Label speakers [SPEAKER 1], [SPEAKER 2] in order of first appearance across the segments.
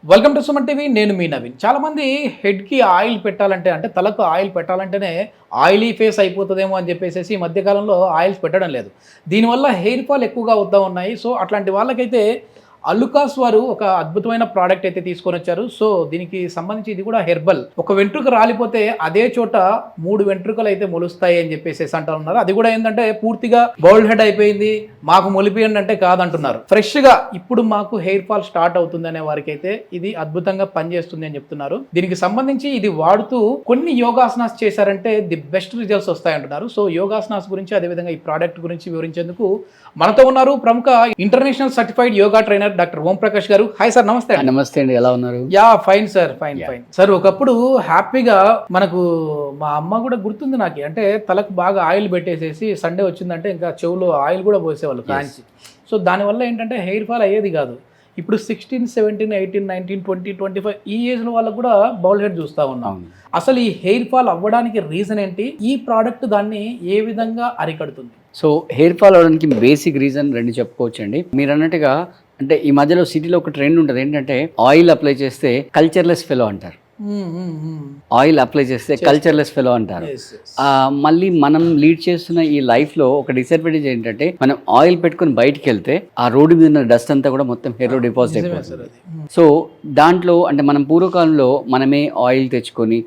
[SPEAKER 1] Welcome to Suman TV. నేను మీ నవీన్. చాలా మంది హెడ్ కి ఆయిల్ పెట్టాలంటే అంటే తలకు ఆయిల్ పెట్టాలంటేనే ఆయిలీ ఫేస్ అయిపోతుందేమో అని చెప్పేసి ఈ మధ్యకాలంలో ఆయిల్స్ పెట్టడం లేదు. దీనివల్ల హెయిర్ ఫాల్ ఎక్కువగా అవుతూ ఉన్నాయి. సో అట్లాంటి వాళ్ళకైతే అలుకాస్ వారు ఒక అద్భుతమైన ప్రోడక్ట్ అయితే తీసుకొని వచ్చారు. సో దీనికి సంబంధించి ఇది కూడా హెర్బల్. ఒక వెంట్రుక రాలిపోతే అదే చోట 3 వెంట్రుకలు అయితే మొలుస్తాయి అని చెప్పేసి అంటూ ఉన్నారు. అది కూడా ఏంటంటే పూర్తిగా బౌల్డ్ హెడ్ అయిపోయింది, మాకు మొలిపియండి అంటే కాదంటున్నారు. ఫ్రెష్ గా ఇప్పుడు మాకు హెయిర్ ఫాల్ స్టార్ట్ అవుతుంది అనే వారికి అయితే ఇది అద్భుతంగా పనిచేస్తుంది అని చెప్తున్నారు. దీనికి సంబంధించి ఇది వాడుతూ కొన్ని యోగాసనాస్ చేశారంటే ది బెస్ట్ రిజల్ట్స్ వస్తాయంటున్నారు. సో యోగాసనాస్ గురించి అదేవిధంగా ఈ ప్రోడక్ట్ గురించి వివరించేందుకు మనతో ఉన్నారు ప్రముఖ international certified yoga trainer doctor Om Prakash గారు. Hi sir. నమస్తే.
[SPEAKER 2] నమస్తే అండి, ఎలా ఉన్నారు?
[SPEAKER 1] Yeah fine sir, fine sir. ఒకప్పుడు హ్యాపీగా మనకు మా అమ్మ కూడా గుర్తుంది నాకు, అంటే తలకు బాగా ఆయిల్ పెట్టేసేసి సండే వచ్చిందంటే ఇంకా చెవులో ఆయిల్ కూడా పోసేవాళ్ళు కాంచి. సో దానివల్ల ఏంటంటే హెయిర్ ఫాల్ అయ్యేది కాదు. ఇప్పుడు 16, 17, 18, 19, 20, 25 ఈ ఏజ్ లో వాళ్ళకు కూడా బౌల్ హెడ్ చూస్తా ఉన్నాం. అసలు ఈ హెయిర్ ఫాల్ అవ్వడానికి రీజన్ ఏంటి? ఈ ప్రోడక్ట్ దాన్ని ఏ విధంగా అరికడుతుంది?
[SPEAKER 2] సో హెయిర్ ఫాల్ అవడానికి బేసిక్ రీజన్ 2 చెప్పుకోవచ్చు అండి. మీరు అన్నట్టుగా అంటే ఈ మధ్యలో సిటీలో ఒక ట్రెండ్ ఉంటుంది ఏంటంటే ఆయిల్ అప్లై చేస్తే కల్చర్లెస్ ఫెలో అంటారు. ఆయిల్ అప్లై చేస్తే కల్చర్లెస్ ఫెలో అంటారు. మళ్ళీ మనం లీడ్ చేస్తున్న ఈ లైఫ్ లో ఒక డిసడ్వాంటేజ్ ఏంటంటే మనం ఆయిల్ పెట్టుకుని బయటికి వెళ్తే ఆ రోడ్డు మీద ఉన్న డస్ట్ అంతా కూడా మొత్తం హెయిర్ లో డిపాజిట్ అయిపోతుంది. సో దాంట్లో అంటే మనం పూర్వకాలంలో మనమే ఆయిల్ తెచ్చుకొని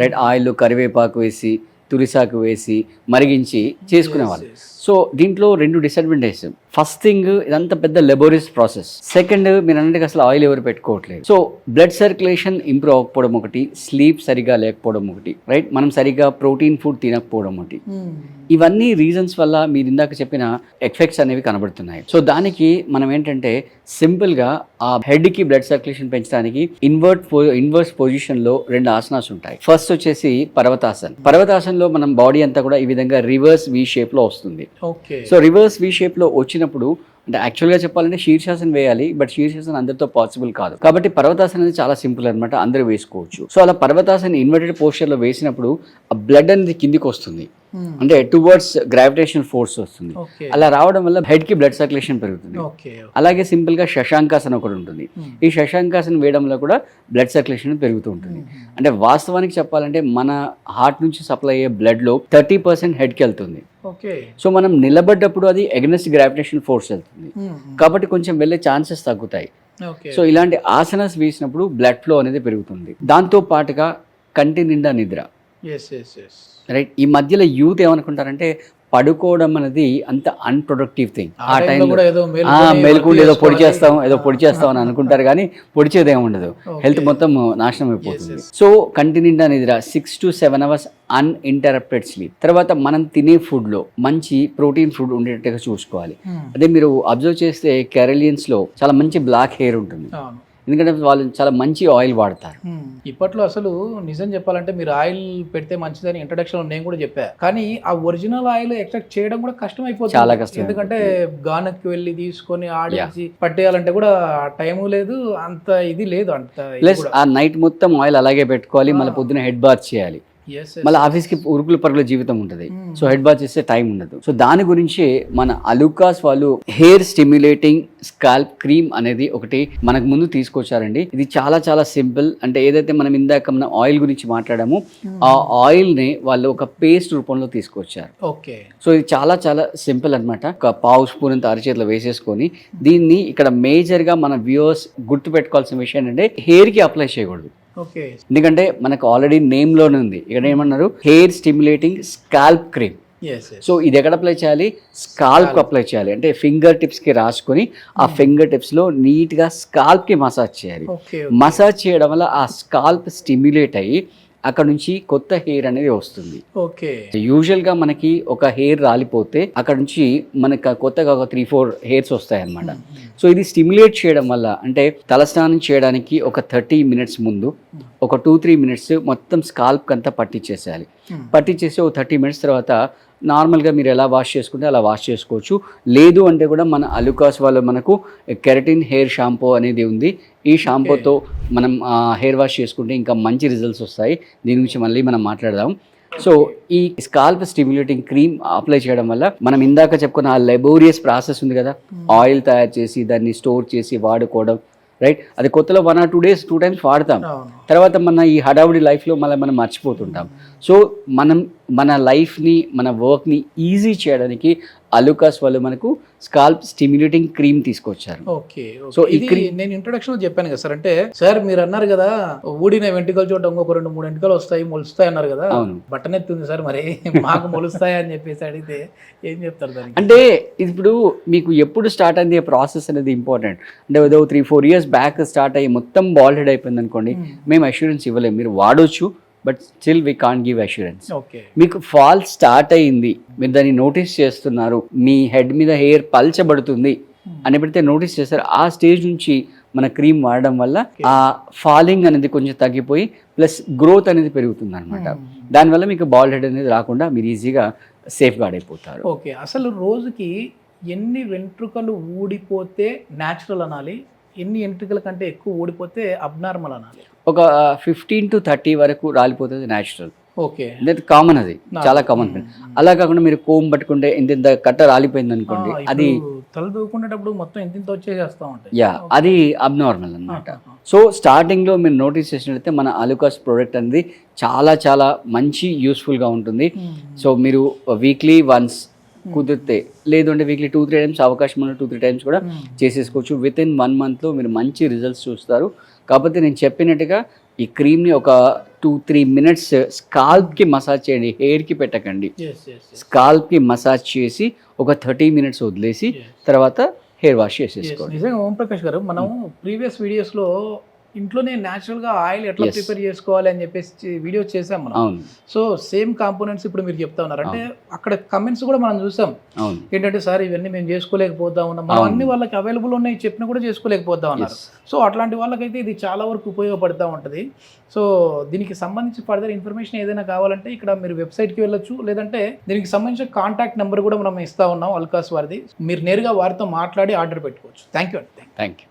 [SPEAKER 2] రైట్ ఆయిల్ కరివేపాకు వేసి తురిసాకు వేసి మరిగించి చేసుకునేవాళ్ళు. సో దీంట్లో 2 డిసడ్వాంటేజెస్. ఫస్ట్ థింగ్, ఇదంతా పెద్ద లెబోరియస్ ప్రాసెస్. సెకండ్, మీరు అన్నట్టుగా అసలు ఆయిల్ ఎవరు పెట్టుకోవట్లేదు. సో బ్లడ్ సర్క్యులేషన్ ఇంప్రూవ్ అవ్వకపోవడం ఒకటి, స్లీప్ సరిగా లేకపోవడం ఒకటి, రైట్ మనం సరిగా ప్రోటీన్ ఫుడ్ తినకపోవడం ఒకటి. ఇవన్నీ రీజన్స్ వల్ల మీరు ఇందాక చెప్పిన ఎఫెక్ట్స్ అనేవి కనబడుతున్నాయి. సో దానికి మనం ఏంటంటే సింపుల్గా ఆ హెడ్కి బ్లడ్ సర్క్యులేషన్ పెంచడానికి ఇన్వర్స్ పొజిషన్లో 2 ఆసనాస్ ఉంటాయి. ఫస్ట్ వచ్చేసి పర్వతాసన్. పర్వతాసన్లో మనం బాడీ అంతా కూడా ఈ విధంగా రివర్స్ వి షేప్లో వస్తుంది. సో రివర్స్ వి షేప్లో వచ్చినప్పుడు అంటే యాక్చువల్గా చెప్పాలంటే శీర్షాసనం వేయాలి, బట్ శీర్షాసనం అందరితో పాసిబుల్ కాదు. కాబట్టి పర్వతాసనం అనేది చాలా సింపుల్ అనమాట, అందరూ వేసుకోవచ్చు. సో అలా పర్వతాసనం ఇన్వర్టెడ్ పోస్చర్లో వేసినప్పుడు ఆ బ్లడ్ అనేది కిందికి వస్తుంది, అంటే టువర్డ్స్ గ్రావిటేషనల్ ఫోర్స్ వస్తుంది. అలా రావడం వల్ల హెడ్ కి బ్లడ్ సర్క్యులేషన్ పెరుగుతుంది. అలాగే సింపుల్ గా శశాంకాసనం ఒకటి ఉంటుంది. ఈ శశాంకాసనం వేయడంలో కూడా బ్లడ్ సర్క్యులేషన్ పెరుగుతూ ఉంటుంది. అంటే వాస్తవానికి చెప్పాలంటే మన హార్ట్ నుంచి సప్లై అయ్యే బ్లడ్ లో 30% హెడ్ కి వెళ్తుంది. సో మనం నిలబడ్డప్పుడు అది అగెన్స్ట్ గ్రావిటేషన్ ఫోర్స్ వెళ్తుంది, కాబట్టి కొంచెం వెళ్ళే ఛాన్సెస్ తగ్గుతాయి. సో ఇలాంటి ఆసనాస్ వేసినప్పుడు బ్లడ్ ఫ్లో అనేది పెరుగుతుంది. దాంతో పాటుగా కంటి నిండా నిద్ర. రైట్, ఈ మధ్యలో యూత్ ఏమనుకుంటారంటే పడుకోవడం అనేది అంత అన్ప్రొడక్టివ్ థింగ్. ఆ టైంలో మెలుకుండి ఏదో పొడి చేస్తాం అని అనుకుంటారు, కానీ పొడిచేది ఏమి ఉండదు, హెల్త్ మొత్తం నాశనం అయిపోతుంది. సో కంటి నిండా నిద్ర, 6 to 7 hours అన్ఇంటరప్టెడ్ స్లీప్. తర్వాత మనం తినే ఫుడ్ లో మంచి ప్రోటీన్ ఫుడ్ ఉండేటట్టుగా చూసుకోవాలి. అదే మీరు అబ్జర్వ్ చేస్తే కేరళియన్స్ లో చాలా మంచి బ్లాక్ హెయిర్ ఉంటుంది, ఎందుకంటే వాళ్ళు చాలా మంచి ఆయిల్ వాడతారు.
[SPEAKER 1] ఇప్పట్లో అసలు నిజం చెప్పాలంటే మీరు ఆయిల్ పెడితే మంచిదని ఇంట్రడక్షన్ నేను కూడా చెప్పా, కానీ ఆ ఒరిజినల్ ఆయిల్ ఎక్స్ట్రాక్ట్ చేయడం కూడా కష్టం అయిపోతుంది.
[SPEAKER 2] చాలా కష్టం,
[SPEAKER 1] ఎందుకంటే గానకి వెళ్ళి తీసుకొని ఆడించి పట్టేయాలంటే కూడా టైము లేదు, అంత ఇది లేదు. అంత
[SPEAKER 2] ప్లస్ ఆ నైట్ మొత్తం ఆయిల్ అలాగే పెట్టుకోవాలి, మళ్ళీ పొద్దున హెడ్ బాత్ చేయాలి, మళ్ళీ ఆఫీస్కి ఉరుకుల పరుగుల జీవితం ఉంటుంది. సో హెడ్ బాత్ చేస్తే టైం ఉండదు. సో దాని గురించి మన అలుకాస్ వాళ్ళు హెయిర్ స్టిమ్యులేటింగ్ స్కాల్ప్ క్రీమ్ అనేది ఒకటి మనకు ముందు తీసుకొచ్చారండి. ఇది చాలా చాలా సింపుల్. అంటే ఏదైతే మనం ఇందాక మన ఆయిల్ గురించి మాట్లాడామో ఆ ఆయిల్ ని వాళ్ళు ఒక పేస్ట్ రూపంలో తీసుకొచ్చారు. సో ఇది చాలా చాలా సింపుల్ అనమాట. ఒక పావు స్పూన్ అంత అరచేతిలో వేసేసుకొని దీన్ని ఇక్కడ మేజర్ గా మన వ్యూవర్స్ గుర్తు పెట్టుకోవాల్సిన విషయం అంటే హెయిర్ కి అప్లై చేయకూడదు. ఎందుకంటే మనకు ఆల్రెడీ నేమ్ లోనే ఉంది, ఇక్కడ ఏమన్నారు hair stimulating scalp cream. So ఇది ఎక్కడ అప్లై చేయాలి? స్కాల్ప్ అప్లై చేయాలి. అంటే ఫింగర్ టిప్స్ కి రాసుకొని ఆ ఫింగర్ టిప్స్ లో నీట్ గా స్కాల్ప్ కి మసాజ్ చేయాలి. మసాజ్ చేయడం వల్ల ఆ స్కాల్ప్ స్టిమ్యులేట్ అయ్యి అక్కడ నుంచి కొత్త హెయిర్ అనేది వస్తుంది. యూజువల్ గా మనకి ఒక హెయిర్ రాలిపోతే అక్కడ నుంచి మనకు కొత్తగా ఒక 3-4 హెయిర్స్ వస్తాయి అన్నమాట. సో ఇది స్టిమ్యులేట్ చేయడం వల్ల అంటే తలస్నానం చేయడానికి ఒక 30 minutes ముందు ఒక 2-3 minutes మొత్తం స్కాల్ప్ అంతా పట్టించేసేయాలి. పట్టించేసి ఒక 30 minutes తర్వాత నార్మల్గా మీరు ఎలా వాష్ చేసుకుంటే అలా వాష్ చేసుకోవచ్చు. లేదు అంటే కూడా మన అలుకాస్ వాళ్ళు మనకు కెరటిన్ హెయిర్ షాంపూ అనేది ఉంది. ఈ షాంపూతో మనం హెయిర్ వాష్ చేసుకుంటే ఇంకా మంచి రిజల్ట్స్ వస్తాయి. దీని గురించి మళ్ళీ మనం మాట్లాడదాం. సో ఈ స్కాల్ప్ స్టిమ్యులేటింగ్ క్రీమ్ అప్లై చేయడం వల్ల మనం ఇందాక చెప్పుకున్న ఆ లెబోరియస్ ప్రాసెస్ ఉంది కదా, ఆయిల్ తయారు చేసి దాన్ని స్టోర్ చేసి వాడుకోవడం, రైట్. అది కొత్తలో 1 or 2 days 2 times వాడతాం,
[SPEAKER 1] అవును.
[SPEAKER 2] తర్వాత మన ఈ హడావుడి లైఫ్లో మళ్ళీ మనం మర్చిపోతుంటాం. సో మనం మన లైఫ్ని మన వర్క్ని ఈజీ చేయడానికి అలుకాస్ వాళ్ళు మనకు స్కాల్ప్ స్టిమ్యులేటింగ్ క్రీమ్ తీసుకొచ్చారు.
[SPEAKER 1] ఓకే.
[SPEAKER 2] సో ఈ
[SPEAKER 1] ఇది నేను ఇంట్రొడక్షన్ చెప్పాను కదా సార్, అంటే సార్ మీరు అన్నారు కదా ఊడిన వెంట్రుకలు చోట ఇంకొక 2-3 వెంట్రుకలు వస్తాయి మొలుస్తాయి అన్నారు కదా,
[SPEAKER 2] అవును.
[SPEAKER 1] బట్టనెత్తుంది సార్ మరి మాకు మొలుస్తాయి అని చెప్పేసి అడిగితే ఏం చెప్తారు దానికి?
[SPEAKER 2] అంటే ఇప్పుడు మీకు ఎప్పుడు స్టార్ట్ అయింది ప్రాసెస్ అనేది ఇంపార్టెంట్. అంటే ఏదో 3-4 years బ్యాక్ స్టార్ట్ అయ్యి మొత్తం బాల్ హెడ్ అయిపోయింది అనుకోండి, మేము అష్యూరెన్స్ ఇవ్వలేము. మీరు వాడొచ్చు, but still we can't give assurance.
[SPEAKER 1] Okay.
[SPEAKER 2] మీకు ఫాల్ స్టార్ట్ అయ్యింది, మీరు దాన్ని నోటీస్ చేస్తున్నారు, మీ హెడ్ మీద హెయిర్ పల్చబడుతుంది అని పెడితే నోటీస్ చేస్తారు, ఆ స్టేజ్ నుంచి మన క్రీమ్ వాడడం వల్ల ఆ ఫాలింగ్ అనేది కొంచెం తగ్గిపోయి ప్లస్ గ్రోత్ అనేది పెరుగుతుంది అనమాట. దానివల్ల మీకు బాల్ హెడ్ అనేది రాకుండా మీరు ఈజీగా సేఫ్ గార్డ్ అయిపోతారు.
[SPEAKER 1] ఓకే. అసలు రోజుకి ఎన్ని వెంట్రుకలు ఊడిపోతే న్యాచురల్ అనాలి, ఎన్ని వెంట్రుకల కంటే ఎక్కువ ఊడిపోతే అబ్నార్మల్ అనాలి?
[SPEAKER 2] ఒక 15 to 30 వరకు రాలిపోతుంది న్యాచురల్.
[SPEAKER 1] ఓకే.
[SPEAKER 2] కామన్, అది చాలా కామన్. అలా కాకుండా మీరు కోమ్ పట్టుకుంటే ఇంత కట్ట రాలిపోయింది అనుకోండి, అది
[SPEAKER 1] తల దూకునేటప్పుడు మొత్తం ఎంత వచ్చేసేస్తా ఉంటాయి.
[SPEAKER 2] యా, అది అబ్నార్మల్ అన్నమాట. సో స్టార్టింగ్ లో మీరు నోటీస్ చేసినట్లయితే మన అలుకాస్ ప్రోడక్ట్ అనేది చాలా చాలా మంచి యూస్ఫుల్గా ఉంటుంది. సో మీరు వీక్లీ వన్స్ కుదిరితే, లేదంటే వీక్లీ 2-3 times అవకాశం ఉన్న 2-3 times కూడా చేసేసుకోవచ్చు. విత్ ఇన్ 1 monthలో మీరు మంచి రిజల్ట్స్ చూస్తారు. కాకపోతే నేను చెప్పినట్టుగా ఈ క్రీమ్ని ఒక 2-3 minutes స్కాల్ప్కి మసాజ్ చేయండి, హెయిర్కి పెట్టకండి. స్కాల్ప్కి మసాజ్ చేసి ఒక 30 minutes వదిలేసి తర్వాత హెయిర్ వాష్ చేసేసుకోండి.
[SPEAKER 1] నిజంగా ఓంప్రకాష్ గారు, మనం ప్రీవియస్ వీడియోస్లో ఇంట్లోనే న్యాచురల్గా ఆయిల్ ఎట్లా ప్రిపేర్ చేసుకోవాలి అని చెప్పేసి వీడియోస్ చేసాం మనం.
[SPEAKER 2] అవును.
[SPEAKER 1] సో సేమ్ కాంపోనెంట్స్ ఇప్పుడు మీరు చెప్తా ఉన్నారు, అంటే అక్కడ కమెంట్స్ కూడా మనం చూసాం.
[SPEAKER 2] అవును.
[SPEAKER 1] ఏంటంటే సార్ ఇవన్నీ మేము చేసుకోలేకపోతా ఉన్నాం, మనం అన్ని వాళ్ళకి అవైలబుల్ ఉన్నాయి చెప్పినా కూడా చేసుకోలేకపోతా ఉన్నారు. సో అట్లాంటి వాళ్ళకైతే ఇది చాలా వరకు ఉపయోగపడుతూ ఉంటుంది. సో దీనికి సంబంధించి ఫర్దర్ ఇన్ఫర్మేషన్ ఏదైనా కావాలంటే ఇక్కడ మీరు వెబ్సైట్కి వెళ్ళొచ్చు, లేదంటే దీనికి సంబంధించిన కాంటాక్ట్ నెంబర్ కూడా మనం ఇస్తా ఉన్నాం అల్కాస్ వారిది. మీరు నేరుగా వారితో మాట్లాడి ఆర్డర్ పెట్టుకోవచ్చు. థ్యాంక్ యూ అండి.
[SPEAKER 2] Thank you.